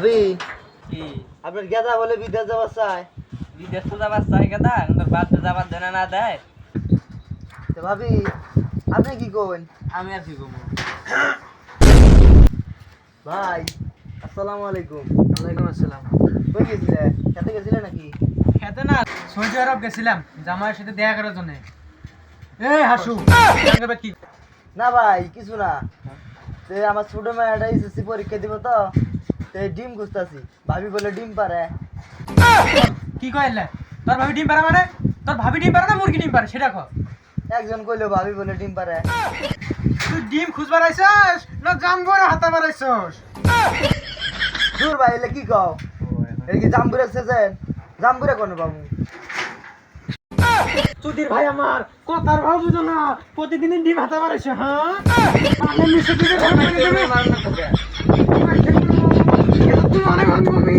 ভাবি কি আপনার গেদা বলে বিদেশ যাওয়ার চায়। বিদেশ তো যাবার চাই কথা তোর বাদ তো যাবার দেনা না দেয়। তো ভাবি আপনি কি করেন? আমি আর কি করবো? ভাই আসসালামু আলাইকুম। ওয়ালাইকুম আসসালাম। কই গেছিলে? খেতে গেছিলে নাকি? খেতে না, সৌদি আরব গেছিলাম জামাইয়ের সাথে দেখা করার জন্য। এই হাসু কি? না ভাই কিছু না, তো আমার ছোট মেয়েটা এসএসসি পরীক্ষা দিব তো ডিম খুঁজতাছি। ভাবি বলে ডিম পারে। কি কইলে? তোর ভাবি ডিম পারে মানে? তোর ভাবি ডিম পারে না মুরগি ডিম পারে সেটা কর। একজন কইলো ভাবি বলে ডিম পারে। তুই ডিম খুঁজবার আইছস না জাম্বুরে হাতা মারাইছস? দূর ভাই এলে কি কও? এই কি জাম্বুরে সেজেন? জাম্বুরে কোন বাবু? সুধীর ভাই আমার কথার ভাব বুঝো না, প্রতিদিন ডিম হাতা মারাইছ। হ্যাঁ আমি মিশে দিতে মার না তোকে। তুই অনেক ভালো আমি